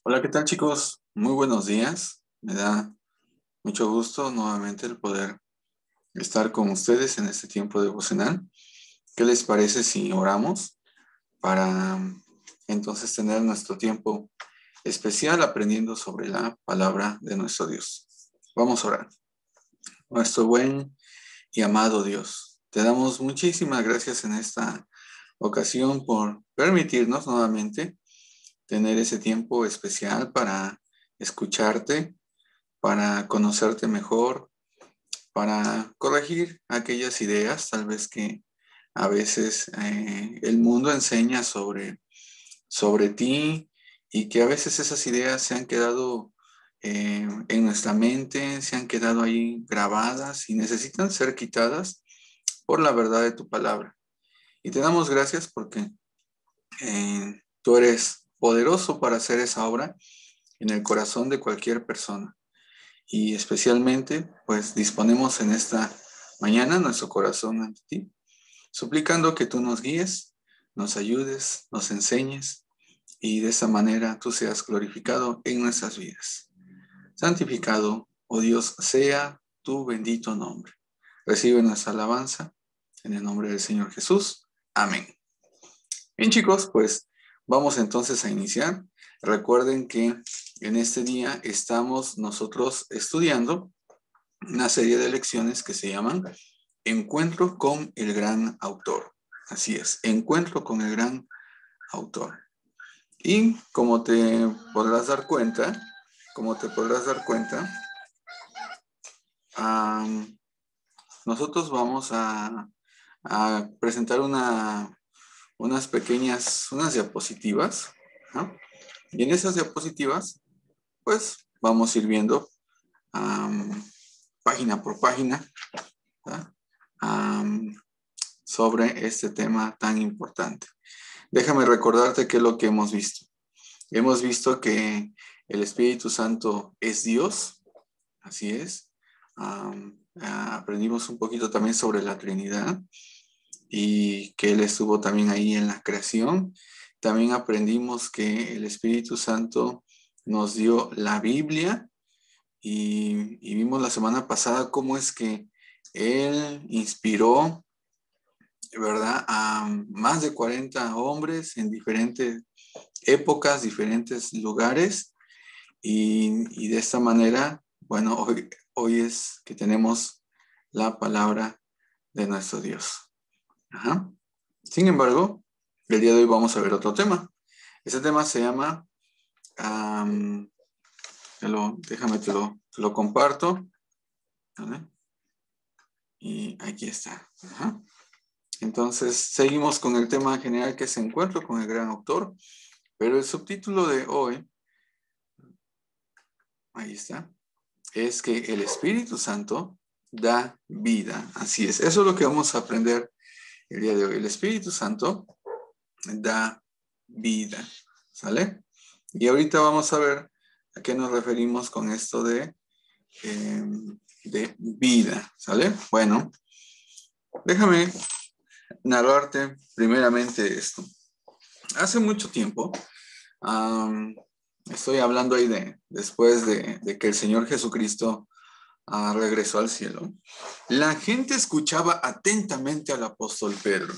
Hola, ¿qué tal chicos? Muy buenos días. Me da mucho gusto nuevamente el poder estar con ustedes en este tiempo devocional. ¿Qué les parece si oramos para entonces tener nuestro tiempo especial aprendiendo sobre la palabra de nuestro Dios? Vamos a orar. Nuestro buen y amado Dios, te damos muchísimas gracias en esta ocasión por permitirnos nuevamente tener ese tiempo especial para escucharte, para conocerte mejor, para corregir aquellas ideas, tal vez que a veces el mundo enseña sobre ti y que a veces esas ideas se han quedado en nuestra mente, se han quedado ahí grabadas y necesitan ser quitadas por la verdad de tu palabra. Y te damos gracias porque tú eres poderoso para hacer esa obra en el corazón de cualquier persona. Y especialmente, pues disponemos en esta mañana nuestro corazón ante ti, suplicando que tú nos guíes, nos ayudes, nos enseñes y de esa manera tú seas glorificado en nuestras vidas. Santificado, oh Dios, sea tu bendito nombre. Recibe nuestra alabanza en el nombre del Señor Jesús. Amén. Bien, chicos, pues vamos entonces a iniciar. Recuerden que en este día estamos nosotros estudiando una serie de lecciones que se llaman Encuentro con el gran autor. Así es, Encuentro con el gran autor. Y como te podrás dar cuenta, como te podrás dar cuenta, um, nosotros vamos a presentar unas diapositivas, ¿no? Y en esas diapositivas, pues vamos a ir viendo página por página, ¿verdad? Sobre este tema tan importante. Déjame recordarte qué es lo que hemos visto. Hemos visto que el Espíritu Santo es Dios, así es. Aprendimos un poquito también sobre la Trinidad y que Él estuvo también ahí en la creación. También aprendimos que el Espíritu Santo nos dio la Biblia y vimos la semana pasada cómo es que Él inspiró, ¿verdad?, a más de 40 hombres en diferentes épocas, diferentes lugares, y de esta manera, bueno, hoy es que tenemos la palabra de nuestro Dios. Ajá. Sin embargo, el día de hoy vamos a ver otro tema. Ese tema se llama, déjame te lo comparto, ¿vale? Y aquí está. Ajá. Entonces, seguimos con el tema general que es Encuentro con el gran autor, pero el subtítulo de hoy, ahí está, es que el Espíritu Santo da vida. Así es, eso es lo que vamos a aprender el día de hoy. El Espíritu Santo da vida, ¿sale? Y ahorita vamos a ver a qué nos referimos con esto de vida, ¿sale? Bueno, déjame narrarte primeramente esto. Hace mucho tiempo, estoy hablando ahí después de que el Señor Jesucristo regresó al cielo, la gente escuchaba atentamente al apóstol Pedro.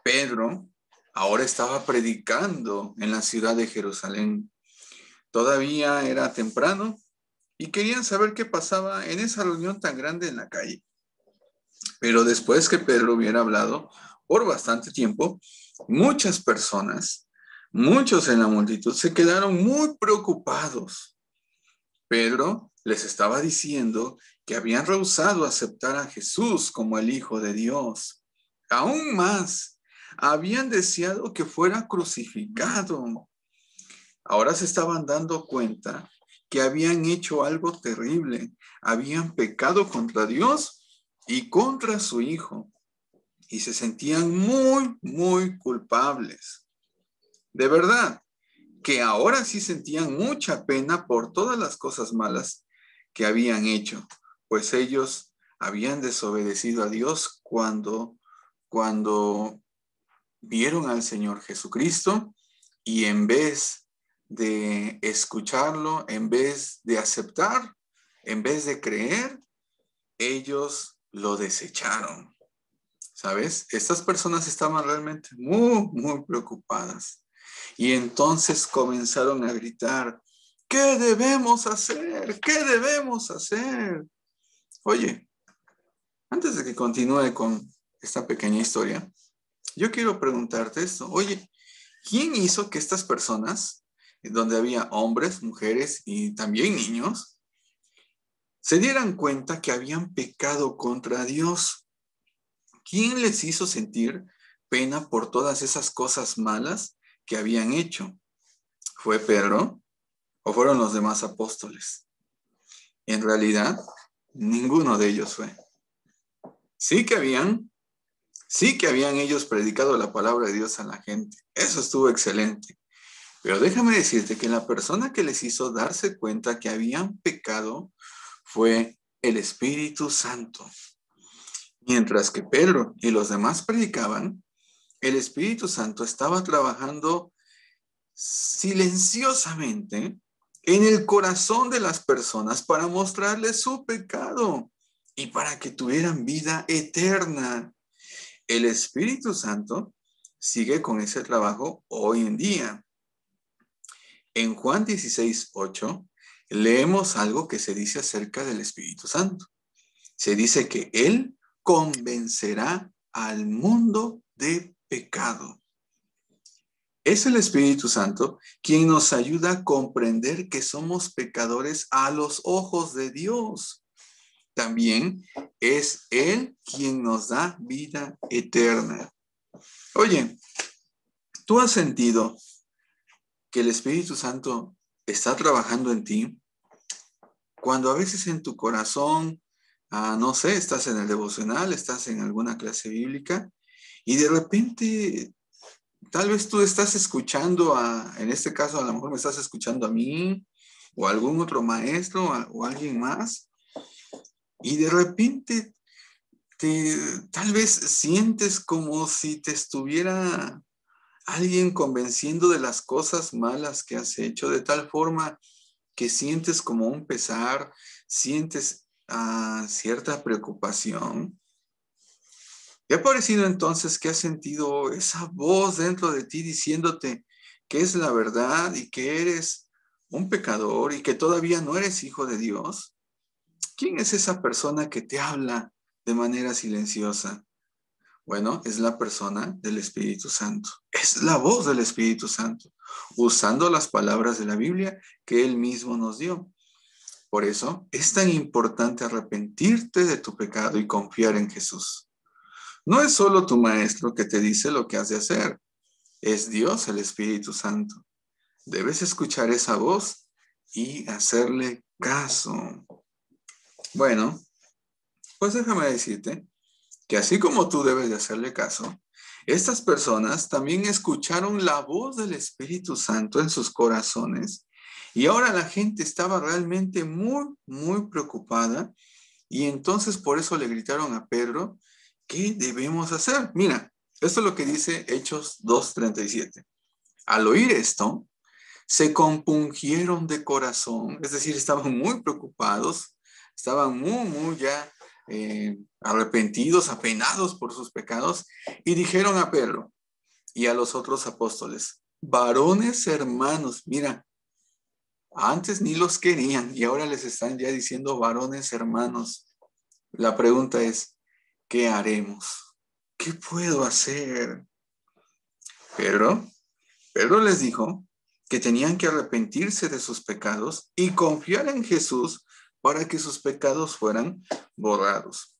Pedro ahora estaba predicando en la ciudad de Jerusalén. Todavía era temprano y querían saber qué pasaba en esa reunión tan grande en la calle. Pero después que Pedro hubiera hablado por bastante tiempo, muchas personas, muchos en la multitud, se quedaron muy preocupados. Pedro les estaba diciendo que habían rehusado aceptar a Jesús como el Hijo de Dios. Aún más, habían deseado que fuera crucificado. Ahora se estaban dando cuenta que habían hecho algo terrible. Habían pecado contra Dios y contra su Hijo. Y se sentían muy, muy culpables. De verdad, que ahora sí sentían mucha pena por todas las cosas malas que habían hecho, pues ellos habían desobedecido a Dios cuando vieron al Señor Jesucristo y en vez de escucharlo, en vez de aceptar, en vez de creer, ellos lo desecharon. ¿Sabes? Estas personas estaban realmente muy preocupadas. Y entonces comenzaron a gritar, ¿qué debemos hacer? ¿Qué debemos hacer? Oye, antes de que continúe con esta pequeña historia, yo quiero preguntarte esto. Oye, ¿quién hizo que estas personas, donde había hombres, mujeres y también niños, se dieran cuenta que habían pecado contra Dios? ¿Quién les hizo sentir pena por todas esas cosas malas que habían hecho? ¿Fue Pedro o fueron los demás apóstoles? En realidad, ninguno de ellos fue. Sí que habían ellos predicado la palabra de Dios a la gente. Eso estuvo excelente. Pero déjame decirte que la persona que les hizo darse cuenta que habían pecado fue el Espíritu Santo. Mientras que Pedro y los demás predicaban, el Espíritu Santo estaba trabajando silenciosamente en el corazón de las personas para mostrarles su pecado y para que tuvieran vida eterna. El Espíritu Santo sigue con ese trabajo hoy en día. En Juan 16:8 leemos algo que se dice acerca del Espíritu Santo. Se dice que Él convencerá al mundo de pecado. Es el Espíritu Santo quien nos ayuda a comprender que somos pecadores a los ojos de Dios. También es Él quien nos da vida eterna. Oye, ¿tú has sentido que el Espíritu Santo está trabajando en ti? Cuando a veces en tu corazón, no sé, estás en el devocional, estás en alguna clase bíblica y de repente tal vez tú estás escuchando en este caso a lo mejor me estás escuchando a mí o a algún otro maestro o a alguien más y de repente tal vez sientes como si te estuviera alguien convenciendo de las cosas malas que has hecho, de tal forma que sientes como un pesar, sientes cierta preocupación. ¿Te ha parecido entonces que has sentido esa voz dentro de ti diciéndote que es la verdad y que eres un pecador y que todavía no eres hijo de Dios? ¿Quién es esa persona que te habla de manera silenciosa? Bueno, es la persona del Espíritu Santo. Es la voz del Espíritu Santo, usando las palabras de la Biblia que Él mismo nos dio. Por eso es tan importante arrepentirte de tu pecado y confiar en Jesús. No es solo tu maestro que te dice lo que has de hacer, es Dios el Espíritu Santo. Debes escuchar esa voz y hacerle caso. Bueno, pues déjame decirte que así como tú debes de hacerle caso, estas personas también escucharon la voz del Espíritu Santo en sus corazones y ahora la gente estaba realmente muy preocupada y entonces por eso le gritaron a Pedro, ¿qué debemos hacer? Mira, esto es lo que dice Hechos 2:37. Al oír esto, se compungieron de corazón, es decir, estaban muy preocupados, estaban muy ya arrepentidos, apenados por sus pecados, y dijeron a Pedro y a los otros apóstoles, varones hermanos, mira, antes ni los querían y ahora les están ya diciendo varones hermanos. La pregunta es, ¿qué haremos? ¿Qué puedo hacer? Pedro les dijo que tenían que arrepentirse de sus pecados y confiar en Jesús para que sus pecados fueran borrados.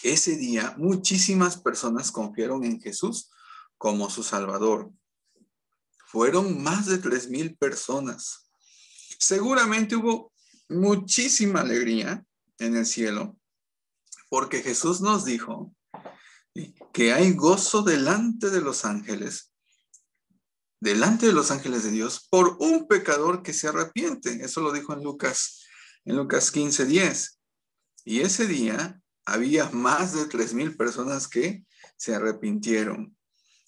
Ese día, muchísimas personas confiaron en Jesús como su Salvador. Fueron más de 3,000 personas. Seguramente hubo muchísima alegría en el cielo porque Jesús nos dijo que hay gozo delante de los ángeles de Dios por un pecador que se arrepiente. Eso lo dijo en Lucas 15:10. Y ese día había más de 3,000 personas que se arrepintieron.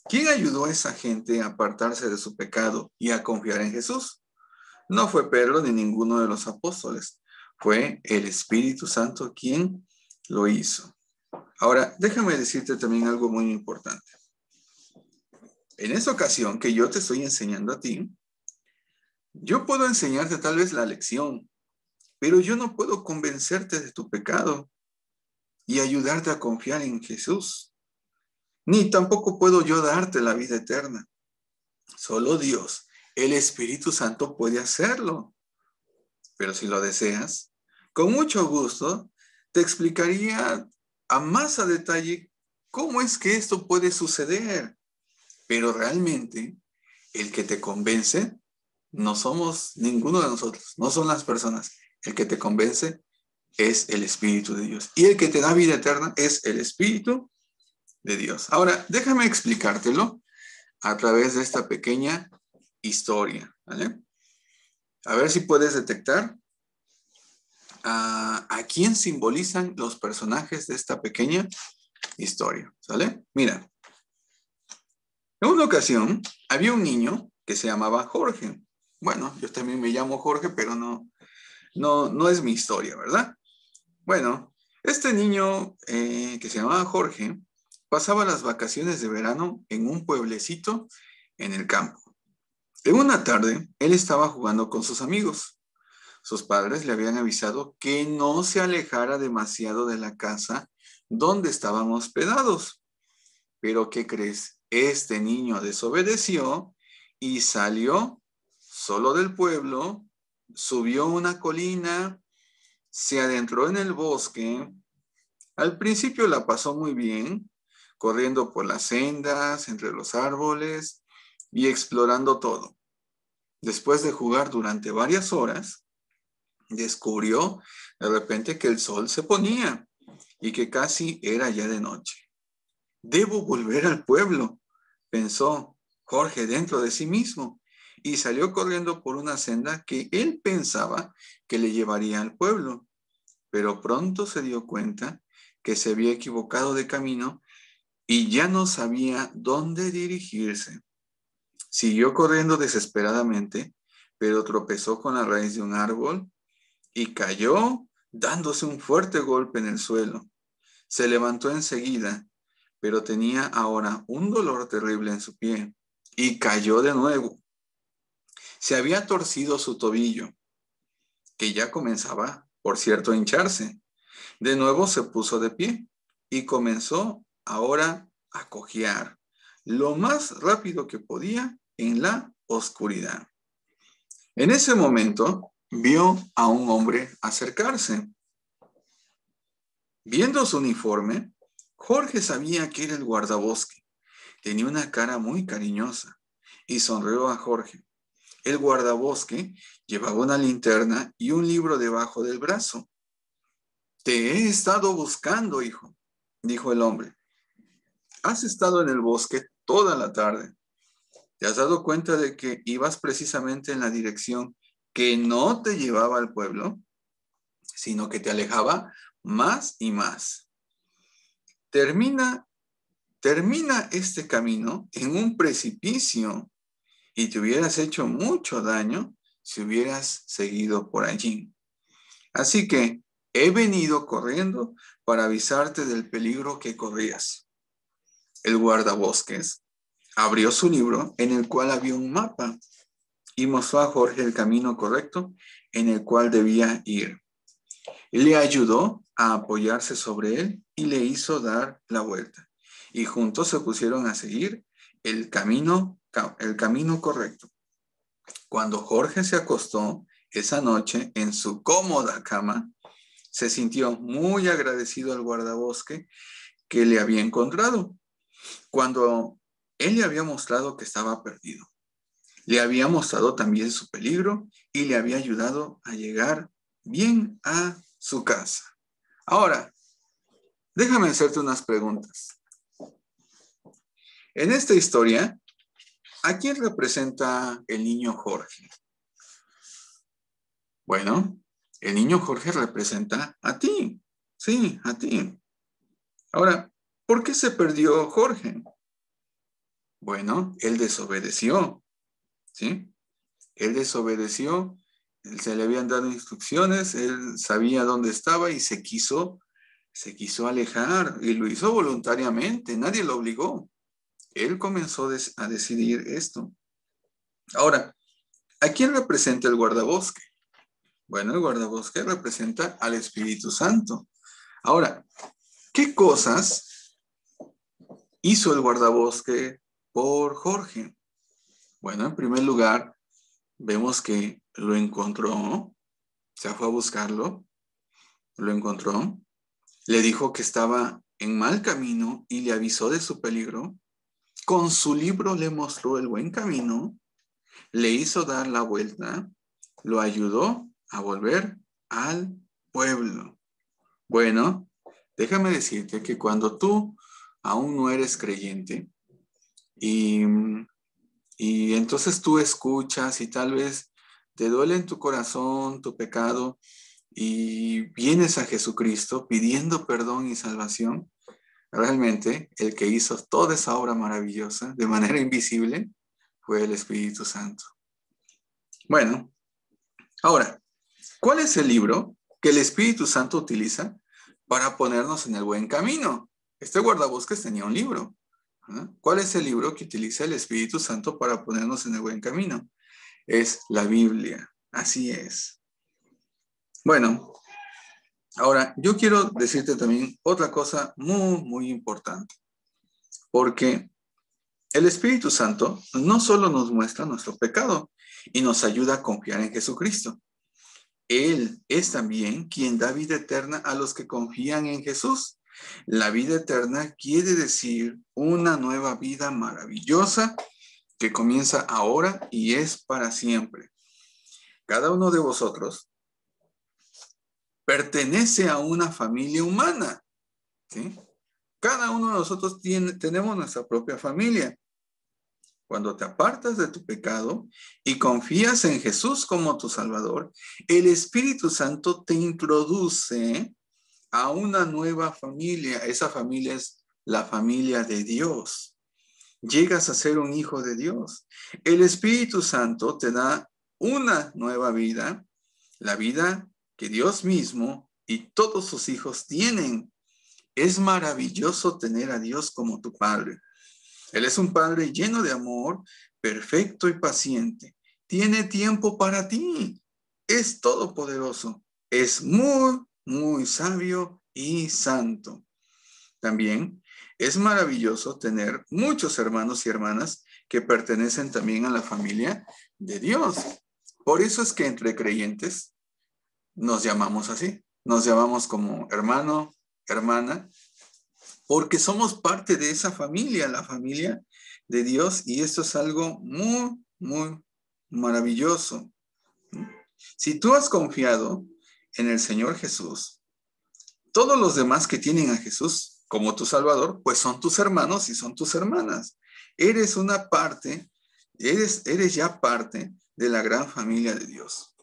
¿Quién ayudó a esa gente a apartarse de su pecado y a confiar en Jesús? No fue Pedro ni ninguno de los apóstoles. Fue el Espíritu Santo quien lo hizo. Ahora, déjame decirte también algo muy importante. En esta ocasión que yo te estoy enseñando a ti, yo puedo enseñarte tal vez la lección, pero yo no puedo convencerte de tu pecado y ayudarte a confiar en Jesús. Ni tampoco puedo yo darte la vida eterna. Solo Dios, el Espíritu Santo puede hacerlo. Pero si lo deseas, con mucho gusto te explicaría a más a detalle cómo es que esto puede suceder. Pero realmente el que te convence no somos ninguno de nosotros, no son las personas. El que te convence es el Espíritu de Dios. Y el que te da vida eterna es el Espíritu de Dios. Ahora, déjame explicártelo a través de esta pequeña historia, ¿vale? A ver si puedes detectar a quién simbolizan los personajes de esta pequeña historia, ¿sale? Mira, en una ocasión había un niño que se llamaba Jorge. Bueno, yo también me llamo Jorge, pero no es mi historia, ¿verdad? Bueno, este niño que se llamaba Jorge pasaba las vacaciones de verano en un pueblecito en el campo. En una tarde, él estaba jugando con sus amigos. Sus padres le habían avisado que no se alejara demasiado de la casa donde estaban hospedados. Pero, ¿qué crees? Este niño desobedeció y salió solo del pueblo, subió una colina, se adentró en el bosque. Al principio la pasó muy bien, corriendo por las sendas, entre los árboles y explorando todo. Después de jugar durante varias horas, descubrió de repente que el sol se ponía y que casi era ya de noche. Debo volver al pueblo, pensó Jorge dentro de sí mismo, y salió corriendo por una senda que él pensaba que le llevaría al pueblo, pero pronto se dio cuenta que se había equivocado de camino y ya no sabía dónde dirigirse. Siguió corriendo desesperadamente, pero tropezó con la raíz de un árbol y cayó dándose un fuerte golpe en el suelo. Se levantó enseguida, pero tenía ahora un dolor terrible en su pie y cayó de nuevo. Se había torcido su tobillo, que ya comenzaba, por cierto, a hincharse. De nuevo se puso de pie y comenzó ahora a cojear lo más rápido que podía en la oscuridad. En ese momento vio a un hombre acercarse. Viendo su uniforme, Jorge sabía que era el guardabosque. Tenía una cara muy cariñosa y sonrió a Jorge. El guardabosque llevaba una linterna y un libro debajo del brazo. Te he estado buscando, hijo, dijo el hombre. Has estado en el bosque toda la tarde. ¿Te has dado cuenta de que ibas precisamente en la dirección que no te llevaba al pueblo, sino que te alejaba más y más? Termina este camino en un precipicio y te hubieras hecho mucho daño si hubieras seguido por allí. Así que he venido corriendo para avisarte del peligro que corrías. El guardabosques abrió su libro en el cual había un mapa y mostró a Jorge el camino correcto en el cual debía ir. Le ayudó a apoyarse sobre él y le hizo dar la vuelta. Y juntos se pusieron a seguir el camino correcto. Cuando Jorge se acostó esa noche en su cómoda cama, se sintió muy agradecido al guardabosque que le había encontrado. Cuando él le había mostrado que estaba perdido, le había mostrado también su peligro y le había ayudado a llegar bien a su casa. Ahora, déjame hacerte unas preguntas. En esta historia, ¿a quién representa el niño Jorge? Bueno, el niño Jorge representa a ti. Sí, a ti. Ahora, ¿por qué se perdió Jorge? Bueno, él desobedeció, ¿sí? Él desobedeció, se le habían dado instrucciones, él sabía dónde estaba y se quiso alejar y lo hizo voluntariamente, nadie lo obligó. Él comenzó a decidir esto. Ahora, ¿a quién representa el guardabosque? Bueno, el guardabosque representa al Espíritu Santo. Ahora, ¿qué cosas hizo el guardabosque por Jorge? Bueno, en primer lugar, vemos que lo encontró, se fue a buscarlo, lo encontró, le dijo que estaba en mal camino y le avisó de su peligro. Con su libro le mostró el buen camino, le hizo dar la vuelta, lo ayudó a volver al pueblo. Bueno, déjame decirte que cuando tú aún no eres creyente y, y entonces tú escuchas y tal vez te duele en tu corazón tu pecado y vienes a Jesucristo pidiendo perdón y salvación, realmente el que hizo toda esa obra maravillosa de manera invisible fue el Espíritu Santo. Bueno, ahora, ¿cuál es el libro que el Espíritu Santo utiliza para ponernos en el buen camino? Este guardabosques tenía un libro. ¿No? ¿Cuál es el libro que utiliza el Espíritu Santo para ponernos en el buen camino? Es la Biblia. Así es. Bueno, ahora yo quiero decirte también otra cosa muy, muy importante, porque el Espíritu Santo no solo nos muestra nuestro pecado y nos ayuda a confiar en Jesucristo. Él es también quien da vida eterna a los que confían en Jesús. La vida eterna quiere decir una nueva vida maravillosa que comienza ahora y es para siempre. Cada uno de vosotros pertenece a una familia humana, ¿sí? Cada uno de nosotros tenemos nuestra propia familia. Cuando te apartas de tu pecado y confías en Jesús como tu Salvador, el Espíritu Santo te introduce a una nueva familia. Esa familia es la familia de Dios. Llegas a ser un hijo de Dios. El Espíritu Santo te da una nueva vida, la vida que Dios mismo y todos sus hijos tienen. Es maravilloso tener a Dios como tu Padre. Él es un Padre lleno de amor, perfecto y paciente. Tiene tiempo para ti. Es todopoderoso. Es muy, muy sabio y santo. También es maravilloso tener muchos hermanos y hermanas que pertenecen también a la familia de Dios. Por eso es que entre creyentes nos llamamos así. Nos llamamos como hermano, hermana, porque somos parte de esa familia, la familia de Dios, y esto es algo muy, muy maravilloso. Si tú has confiado en el Señor Jesús, todos los demás que tienen a Jesús como tu Salvador, pues son tus hermanos y son tus hermanas. Eres una parte, eres ya parte de la gran familia de Dios.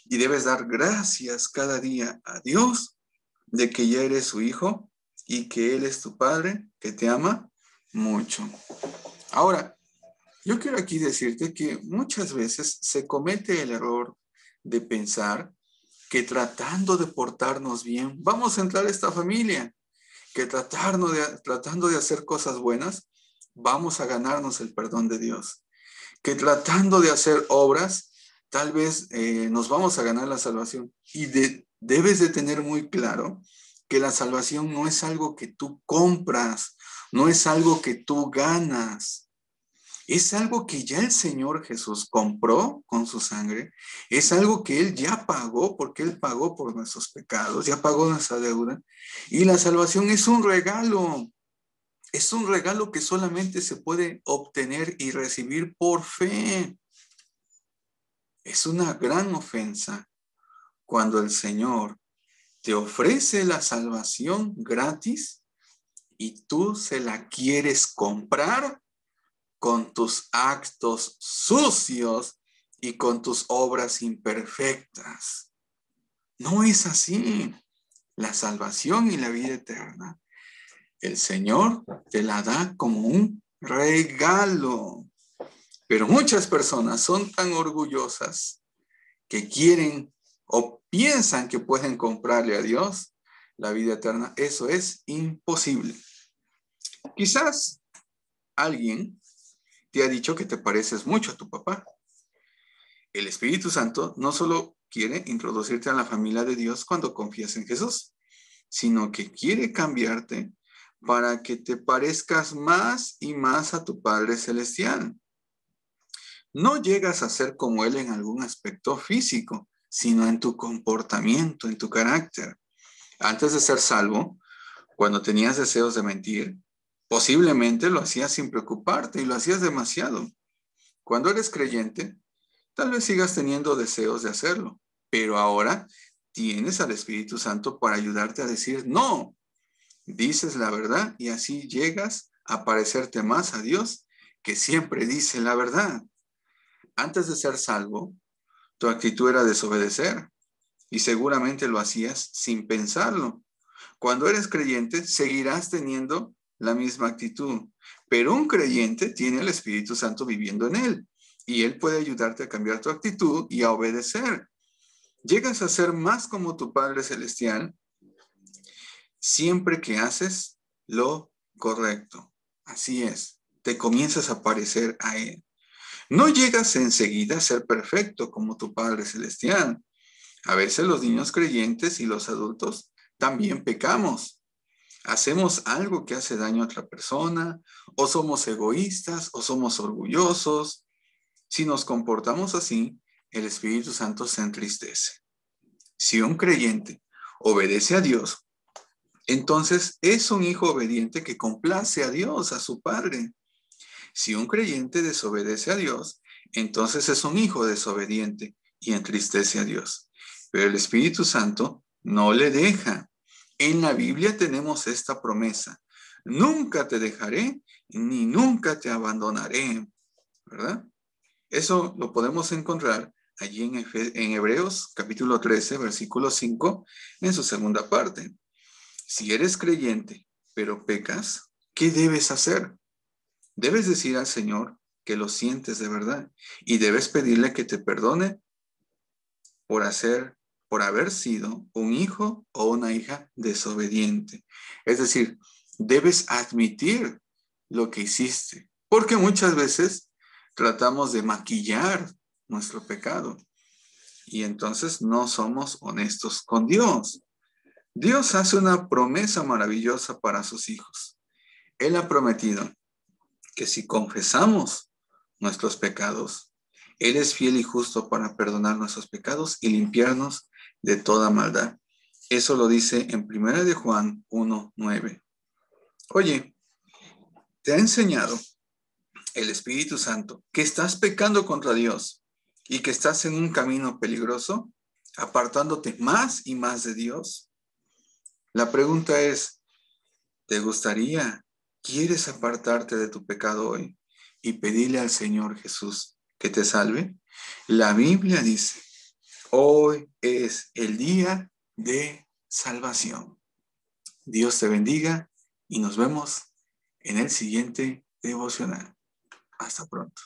Y debes dar gracias cada día a Dios de que ya eres su hijo y que Él es tu Padre, que te ama mucho. Ahora, yo quiero aquí decirte que muchas veces se comete el error de pensar que tratando de portarnos bien, vamos a entrar a esta familia, que tratando de hacer cosas buenas, vamos a ganarnos el perdón de Dios, que tratando de hacer obras, tal vez nos vamos a ganar la salvación. Y debes de tener muy claro que la salvación no es algo que tú compras, no es algo que tú ganas. Es algo que ya el Señor Jesús compró con su sangre. Es algo que Él ya pagó porque Él pagó por nuestros pecados, ya pagó nuestra deuda. Y la salvación es un regalo. Es un regalo que solamente se puede obtener y recibir por fe. Es una gran ofensa cuando el Señor te ofrece la salvación gratis y tú se la quieres comprar con tus actos sucios y con tus obras imperfectas. No es así. La salvación y la vida eterna, el Señor te la da como un regalo. Pero muchas personas son tan orgullosas que quieren o piensan que pueden comprarle a Dios la vida eterna. Eso es imposible. Quizás alguien te ha dicho que te pareces mucho a tu papá. El Espíritu Santo no solo quiere introducirte a la familia de Dios cuando confías en Jesús, sino que quiere cambiarte para que te parezcas más y más a tu Padre Celestial. No llegas a ser como Él en algún aspecto físico, sino en tu comportamiento, en tu carácter. Antes de ser salvo, cuando tenías deseos de mentir, posiblemente lo hacías sin preocuparte y lo hacías demasiado. Cuando eres creyente, tal vez sigas teniendo deseos de hacerlo, pero ahora tienes al Espíritu Santo para ayudarte a decir no. Dices la verdad y así llegas a parecerte más a Dios, que siempre dice la verdad. Antes de ser salvo, tu actitud era desobedecer y seguramente lo hacías sin pensarlo. Cuando eres creyente, seguirás teniendo la misma actitud, pero un creyente tiene el Espíritu Santo viviendo en él y él puede ayudarte a cambiar tu actitud y a obedecer. Llegas a ser más como tu Padre Celestial siempre que haces lo correcto. Así es, te comienzas a parecer a Él. No llegas enseguida a ser perfecto como tu Padre Celestial. A veces los niños creyentes y los adultos también pecamos. Hacemos algo que hace daño a otra persona, o somos egoístas, o somos orgullosos. Si nos comportamos así, el Espíritu Santo se entristece. Si un creyente obedece a Dios, entonces es un hijo obediente que complace a Dios, a su Padre. Si un creyente desobedece a Dios, entonces es un hijo desobediente y entristece a Dios. Pero el Espíritu Santo no le deja. En la Biblia tenemos esta promesa: nunca te dejaré ni nunca te abandonaré, ¿verdad? Eso lo podemos encontrar allí en Hebreos capítulo 13, versículo 5, en su segunda parte. Si eres creyente, pero pecas, ¿qué debes hacer? Debes decir al Señor que lo sientes de verdad y debes pedirle que te perdone por haber sido un hijo o una hija desobediente. Es decir, debes admitir lo que hiciste, porque muchas veces tratamos de maquillar nuestro pecado y entonces no somos honestos con Dios. Dios hace una promesa maravillosa para sus hijos. Él ha prometido que si confesamos nuestros pecados, Él es fiel y justo para perdonar nuestros pecados y limpiarnos de toda maldad. Eso lo dice en 1 de Juan 1:9. Oye, ¿te ha enseñado el Espíritu Santo que estás pecando contra Dios y que estás en un camino peligroso, apartándote más y más de Dios? La pregunta es, ¿quieres apartarte de tu pecado hoy y pedirle al Señor Jesús que te salve? La Biblia dice, hoy es el día de salvación. Dios te bendiga y nos vemos en el siguiente devocional. Hasta pronto.